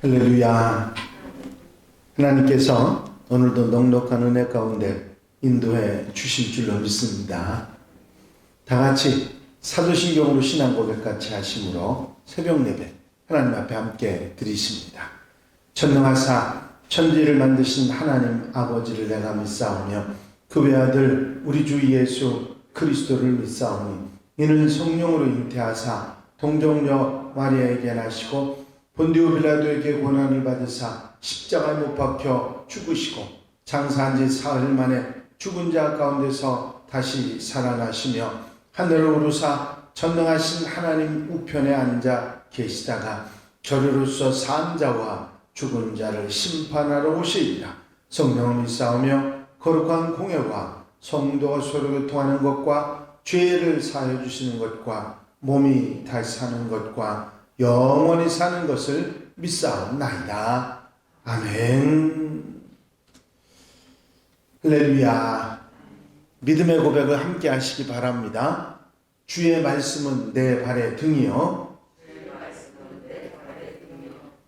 할렐루야. 하나님께서 오늘도 넉넉한 은혜 가운데 인도해 주실 줄로 믿습니다. 다 같이 사도신경으로 신앙 고백 같이 하심으로 새벽 예배 하나님 앞에 함께 드리십니다. 전능하사 천지를 만드신 하나님 아버지를 내가 믿사오며 그 외아들 우리 주 예수 그리스도를 믿사오니 이는 성령으로 잉태하사 동정녀 마리아에게 나시고 본디오 빌라도에게 고난을 받으사 십자가에 못 박혀 죽으시고 장사한 지 사흘 만에 죽은 자 가운데서 다시 살아나시며 하늘을 오르사 전능하신 하나님 우편에 앉아 계시다가 저리로서 산 자와 죽은 자를 심판하러 오시리라. 성령을 믿사오며 거룩한 공예와 성도가 서로 교통하는 것과 죄를 사하여 주시는 것과 몸이 다시 사는 것과 영원히 사는 것을 믿사옵나이다. 아멘. 할렐루야. 믿음의 고백을 함께 하시기 바랍니다. 주의 말씀은 내 발의 등이요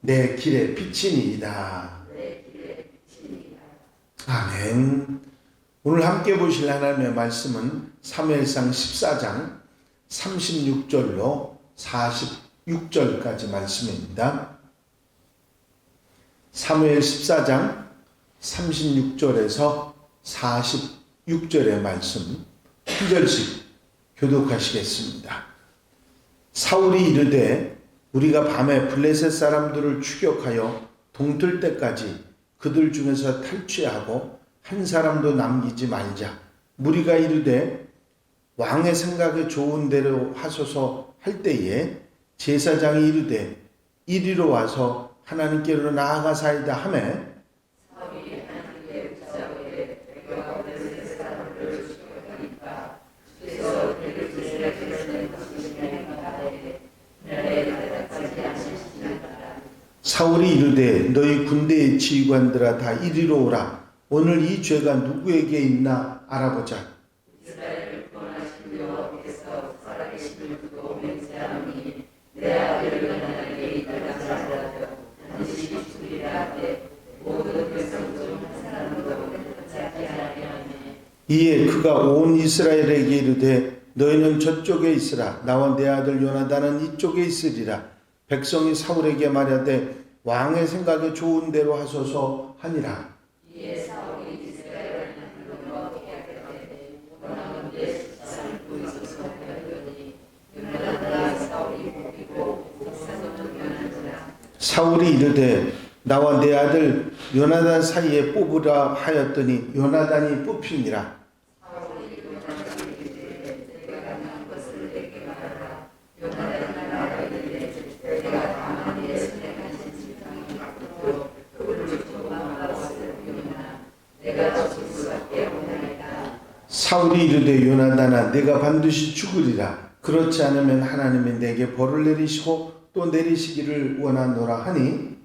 내 길의 빛이니이다. 아멘. 오늘 함께 보실 하나님의 말씀은 사무엘상 14장 36절로 46절까지 말씀입니다. 사무엘 14장 36절에서 46절의 말씀 한 절씩 교독하시겠습니다. 사울이 이르되 우리가 밤에 블레셋 사람들을 추격하여 동틀 때까지 그들 중에서 탈취하고 한 사람도 남기지 말자. 무리가 이르되 왕의 생각에 좋은 대로 하소서 할 때에 제사장이 이르되 이리로 와서 하나님께로 나아가사이다 하매 사울이 이르되 너희 군대의 지휘관들아 다 이리로 오라. 오늘 이 죄가 누구에게 있나 알아보자. 이에 그가 온 이스라엘에게 이르되 너희는 저쪽에 있으라. 나와 내 아들 요나단은 이쪽에 있으리라. 백성이 사울에게 말하되 왕의 생각에 좋은 대로 하소서 하니라. 사울이 이르되 나와 내 아들 요나단 사이에 뽑으라 하였더니 요나단이 뽑히니라. 사울이 이르되 요나단아 내가 반드시 죽으리라. 그렇지 않으면 하나님이 내게 벌을 내리시고 또 내리시기를 원하노라 하니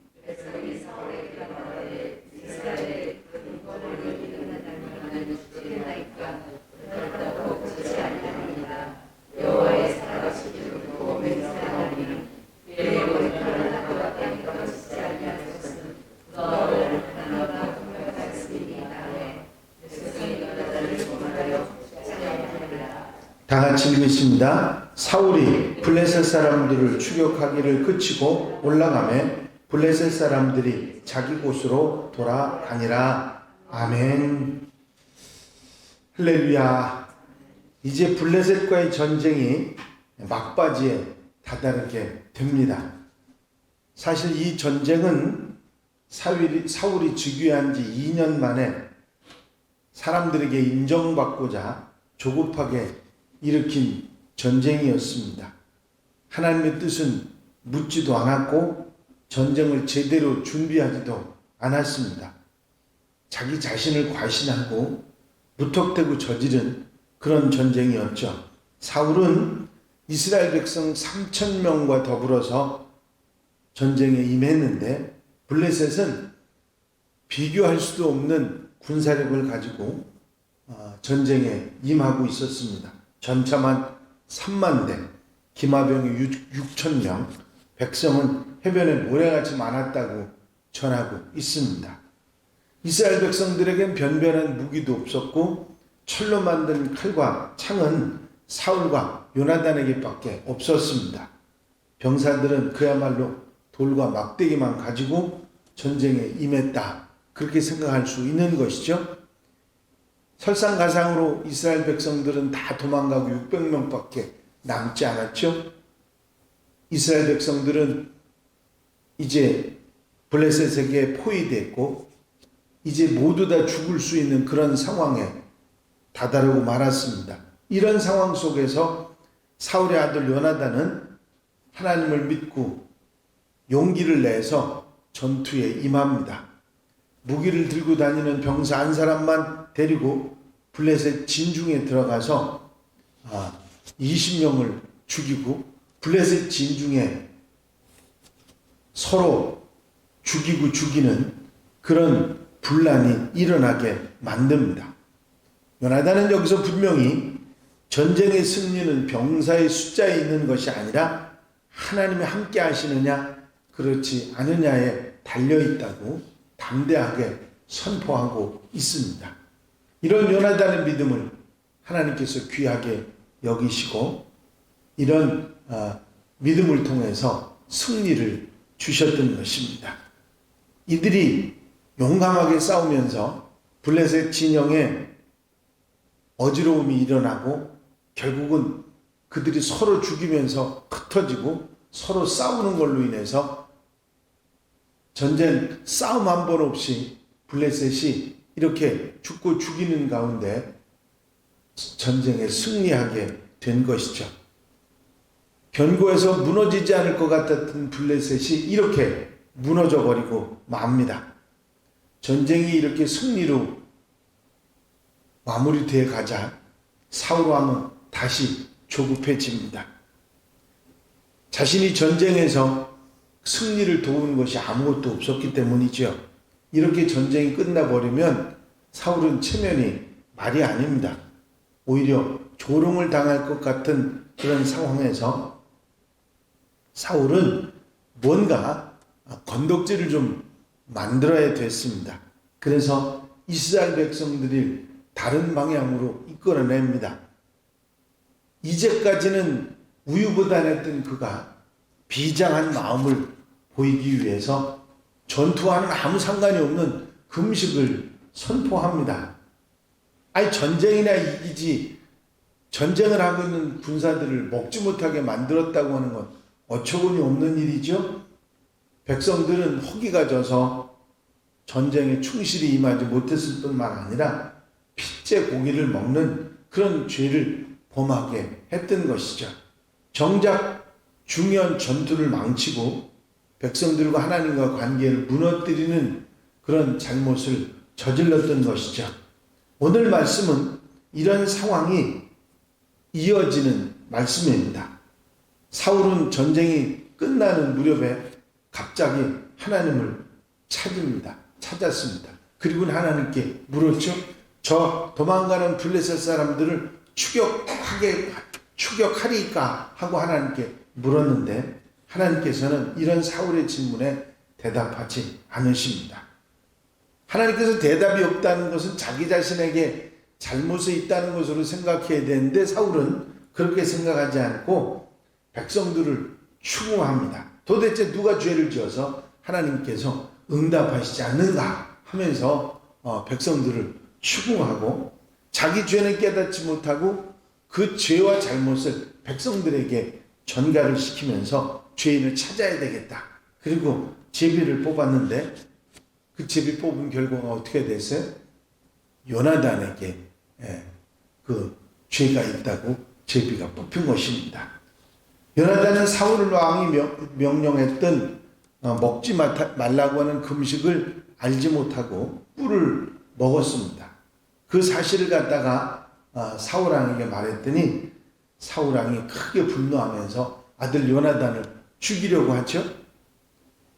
다 같이 읽겠습니다. 사울이 블레셋 사람들을 추격하기를 그치고 올라가매 블레셋 사람들이 자기 곳으로 돌아가니라. 아멘. 할렐루야. 이제 블레셋과의 전쟁이 막바지에 다다르게 됩니다. 사실 이 전쟁은 사울이 즉위한 지 2년 만에 사람들에게 인정받고자 조급하게 일으킨 전쟁이었습니다. 하나님의 뜻은 묻지도 않았고 전쟁을 제대로 준비하지도 않았습니다. 자기 자신을 과신하고 무턱대고 저지른 그런 전쟁이었죠. 사울은 이스라엘 백성 3,000명과 더불어서 전쟁에 임했는데 블레셋은 비교할 수도 없는 군사력을 가지고 전쟁에 임하고 있었습니다. 전차만 3만 대, 기마병이 6,000명, 백성은 해변에 모래같이 많았다고 전하고 있습니다. 이스라엘 백성들에겐 변변한 무기도 없었고 철로 만든 칼과 창은 사울과 요나단에게밖에 없었습니다. 병사들은 그야말로 돌과 막대기만 가지고 전쟁에 임했다, 그렇게 생각할 수 있는 것이죠. 설상가상으로 이스라엘 백성들은 다 도망가고 600명밖에 남지 않았죠. 이스라엘 백성들은 이제 블레셋에게 포위됐고 이제 모두 다 죽을 수 있는 그런 상황에 다다르고 말았습니다. 이런 상황 속에서 사울의 아들 요나단은 하나님을 믿고 용기를 내서 전투에 임합니다. 무기를 들고 다니는 병사 한 사람만 데리고 블레셋 진중에 들어가서 20명을 죽이고 블레셋 진중에 서로 죽이고 죽이는 그런 분란이 일어나게 만듭니다. 요나단은 여기서 분명히 전쟁의 승리는 병사의 숫자에 있는 것이 아니라 하나님이 함께 하시느냐 그렇지 않느냐에 달려있다고 담대하게 선포하고 있습니다. 이런 요나단의 믿음을 하나님께서 귀하게 여기시고 이런 믿음을 통해서 승리를 주셨던 것입니다. 이들이 용감하게 싸우면서 블레셋 진영에 어지러움이 일어나고 결국은 그들이 서로 죽이면서 흩어지고 서로 싸우는 걸로 인해서 전쟁 싸움 한 번 없이 블레셋이 이렇게 죽고 죽이는 가운데 전쟁에 승리하게 된 것이죠. 견고해서 무너지지 않을 것 같았던 블레셋이 이렇게 무너져 버리고 맙니다. 전쟁이 이렇게 승리로 마무리되어 가자 사울 왕은 다시 조급해집니다. 자신이 전쟁에서 승리를 도운 것이 아무것도 없었기 때문이죠. 이렇게 전쟁이 끝나버리면 사울은 체면이 말이 아닙니다. 오히려 조롱을 당할 것 같은 그런 상황에서 사울은 뭔가 건덕지를 좀 만들어야 됐습니다. 그래서 이스라엘 백성들이 다른 방향으로 이끌어냅니다. 이제까지는 우유부단했던 그가 비장한 마음을 보이기 위해서 전투와는 아무 상관이 없는 금식을 선포합니다. 아니 전쟁이나 이기지 전쟁을 하고 있는 군사들을 먹지 못하게 만들었다고 하는 건 어처구니 없는 일이죠. 백성들은 허기가 져서 전쟁에 충실히 임하지 못했을 뿐만 아니라 핏째 고기를 먹는 그런 죄를 범하게 했던 것이죠. 정작 중요한 전투를 망치고 백성들과 하나님과 관계를 무너뜨리는 그런 잘못을 저질렀던 것이죠. 오늘 말씀은 이런 상황이 이어지는 말씀입니다. 사울은 전쟁이 끝나는 무렵에 갑자기 하나님을 찾았습니다. 그리고 하나님께 물었죠. 저 도망가는 블레셋 사람들을 추격하리까 하고 하나님께 물었는데 하나님께서는 이런 사울의 질문에 대답하지 않으십니다. 하나님께서 대답이 없다는 것은 자기 자신에게 잘못이 있다는 것으로 생각해야 되는데 사울은 그렇게 생각하지 않고 백성들을 추궁합니다. 도대체 누가 죄를 지어서 하나님께서 응답하시지 않는가 하면서 백성들을 추궁하고 자기 죄는 깨닫지 못하고 그 죄와 잘못을 백성들에게 전가를 시키면서 죄인을 찾아야 되겠다. 그리고 제비를 뽑았는데 그 제비 뽑은 결과가 어떻게 됐어요? 요나단에게 그 죄가 있다고 제비가 뽑힌 것입니다. 요나단은 사울 왕이 명령했던 먹지 말라고 하는 금식을 알지 못하고 꿀을 먹었습니다. 그 사실을 갖다가 사울 왕에게 말했더니 사울 왕이 크게 분노하면서 아들 요나단을 죽이려고 하죠.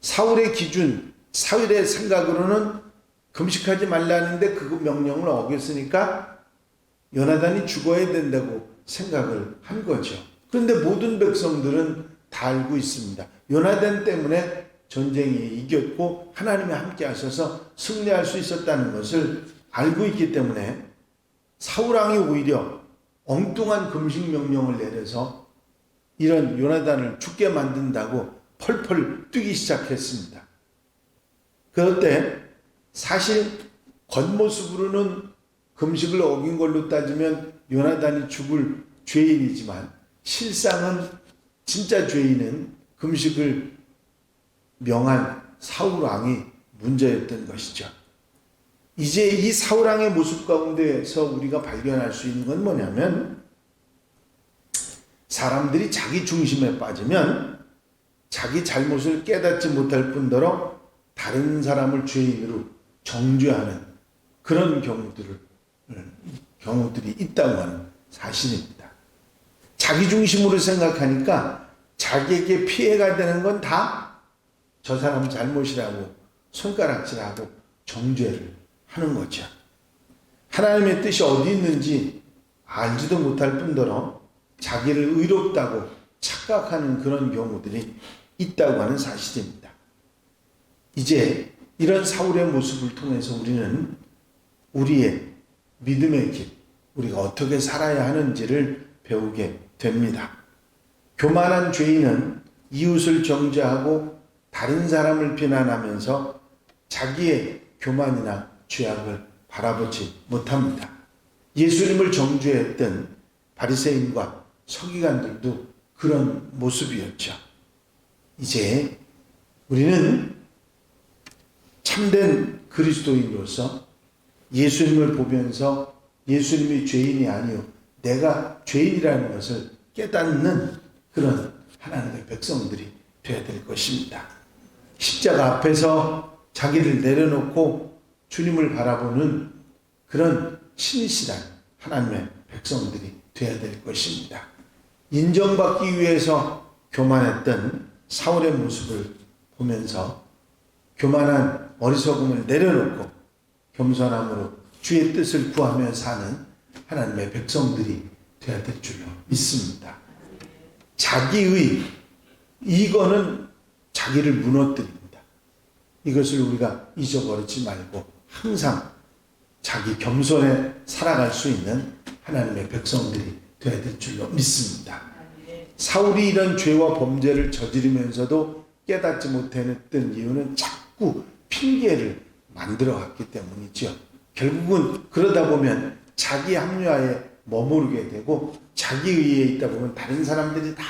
사울의 기준, 사울의 생각으로는 금식하지 말라는데 그 명령을 어겼으니까 요나단이 죽어야 된다고 생각을 한 거죠. 그런데 모든 백성들은 다 알고 있습니다. 요나단 때문에 전쟁이 이겼고 하나님이 함께 하셔서 승리할 수 있었다는 것을 알고 있기 때문에 사울왕이 오히려 엉뚱한 금식 명령을 내려서 이런 요나단을 죽게 만든다고 펄펄 뛰기 시작했습니다. 그런데 사실 겉모습으로는 금식을 어긴 걸로 따지면 요나단이 죽을 죄인이지만 실상은 진짜 죄인은 금식을 명한 사울왕이 문제였던 것이죠. 이제 이 사울왕의 모습 가운데서 우리가 발견할 수 있는 건 뭐냐면 사람들이 자기 중심에 빠지면 자기 잘못을 깨닫지 못할 뿐더러 다른 사람을 죄인으로 정죄하는 그런 경우들이 있다고 하는 사실입니다. 자기 중심으로 생각하니까 자기에게 피해가 되는 건 다 저 사람 잘못이라고 손가락질하고 정죄를 하는 거죠. 하나님의 뜻이 어디 있는지 알지도 못할 뿐더러 자기를 의롭다고 착각하는 그런 경우들이 있다고 하는 사실입니다. 이제 이런 사울의 모습을 통해서 우리는 우리의 믿음의 길, 우리가 어떻게 살아야 하는지를 배우게 됩니다. 교만한 죄인은 이웃을 정죄하고 다른 사람을 비난하면서 자기의 교만이나 죄악을 바라보지 못합니다. 예수님을 정죄했던 바리새인과 서기관들도 그런 모습이었죠. 이제 우리는 참된 그리스도인으로서 예수님을 보면서 예수님이 죄인이 아니요 내가 죄인이라는 것을 깨닫는 그런 하나님의 백성들이 되어야 될 것입니다. 십자가 앞에서 자기를 내려놓고 주님을 바라보는 그런 신실한 하나님의 백성들이 되어야 될 것입니다. 인정받기 위해서 교만했던 사울의 모습을 보면서 교만한 어리석음을 내려놓고 겸손함으로 주의 뜻을 구하며 사는 하나님의 백성들이 되어야 될 줄로 믿습니다. 자기의 이거는 자기를 무너뜨립니다. 이것을 우리가 잊어버리지 말고 항상 자기 겸손에 살아갈 수 있는 하나님의 백성들이 되어야 될 줄로 믿습니다. 사울이 이런 죄와 범죄를 저지르면서도 깨닫지 못했던 이유는 자꾸 핑계를 만들어갔기 때문이죠. 결국은 그러다 보면 자기 합리화에 머무르게 되고 자기 의에 있다 보면 다른 사람들이 다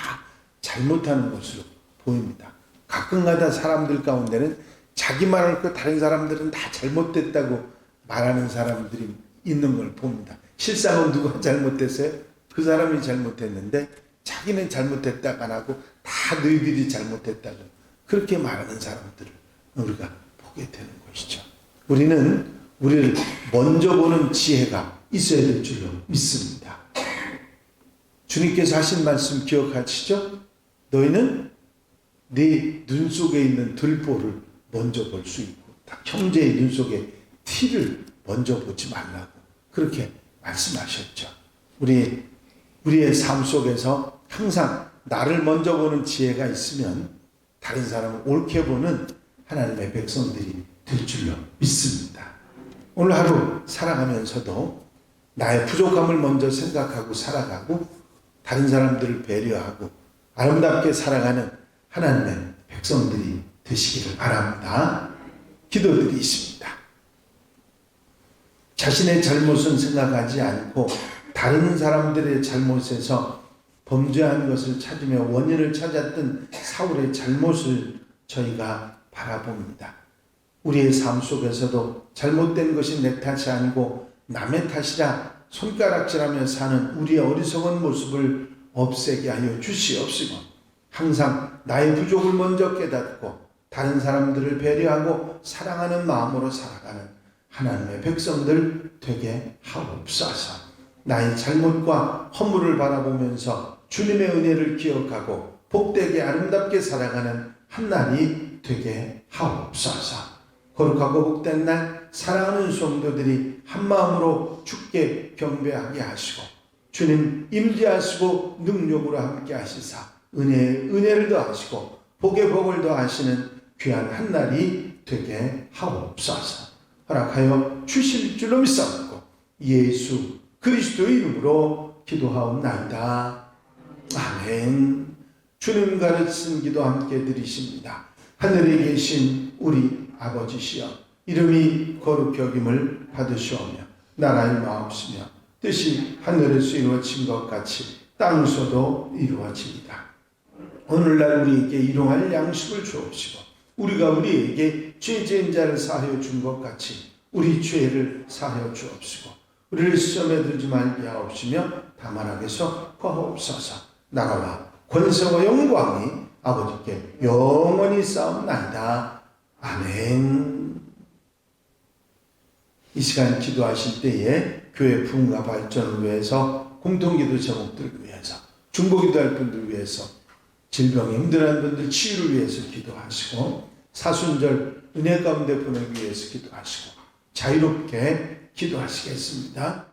잘못하는 것으로 보입니다. 가끔가다 사람들 가운데는 자기만 옳고 다른 사람들은 다 잘못됐다고 말하는 사람들이 있는 걸 봅니다. 실상은 누가 잘못됐어요? 그 사람이 잘못했는데 자기는 잘못했다고 안 하고 다 너희들이 잘못했다고 그렇게 말하는 사람들을 우리가 보게 되는 것이죠. 우리는 우리를 먼저 보는 지혜가 있어야 될 줄로 믿습니다. 주님께서 하신 말씀 기억하시죠? 너희는 네 눈 속에 있는 들보를 먼저 볼 수 있고 형제의 눈 속에 티를 먼저 보지 말라고 그렇게 말씀하셨죠. 우리의 삶 속에서 항상 나를 먼저 보는 지혜가 있으면 다른 사람을 옳게 보는 하나님의 백성들이 될 줄로 믿습니다. 오늘 하루 살아가면서도 나의 부족함을 먼저 생각하고 살아가고 다른 사람들을 배려하고 아름답게 살아가는 하나님의 백성들이 되시기를 바랍니다. 기도드리겠습니다. 자신의 잘못은 생각하지 않고 다른 사람들의 잘못에서 범죄한 것을 찾으며 원인을 찾았던 사울의 잘못을 저희가 바라봅니다. 우리의 삶 속에서도 잘못된 것이 내 탓이 아니고 남의 탓이라 손가락질하며 사는 우리의 어리석은 모습을 없애게 하여 주시옵시고 항상 나의 부족을 먼저 깨닫고 다른 사람들을 배려하고 사랑하는 마음으로 살아가는 하나님의 백성들 되게 하옵소서. 나의 잘못과 허물을 바라보면서 주님의 은혜를 기억하고 복되게 아름답게 살아가는 한 날이 되게 하옵소서. 거룩하고 복된 날 사랑하는 성도들이 한마음으로 주께 경배하게 하시고 주님 임재하시고 능력으로 함께 하시사 은혜를 더하시고 복의 복을 더하시는 귀한 한 날이 되게 하옵소서. 허락하여 주실 줄로 믿사옵고 예수 그리스도의 이름으로 기도하옵나이다. 아멘. 주님 가르친 기도 함께 드리십니다. 하늘에 계신 우리 아버지시여, 이름이 거룩히 여김을 받으시오며 나라의 마옵시며 뜻이 하늘에서 이루어진 것 같이 땅에서도 이루어집니다. 오늘날 우리에게 일용할 양식을 주옵시고 우리가 우리에게 죄 지은 자를 사하여 준 것 같이 우리 죄를 사하여 주옵시고 우리를 시험에 들지 말게 하옵시며 다만 악에서 구하옵소서. 나라와 권세와 영광이 아버지께 영원히 싸움나이다. 아멘. 이 시간 기도하실 때에 교회 부흥과 발전을 위해서, 공동기도 제목들을 위해서, 중보기도할 분들을 위해서, 질병에 힘들어하는 분들 치유를 위해서 기도하시고, 사순절 은혜 가운데 보내기 위해서 기도하시고, 자유롭게 기도하시겠습니다.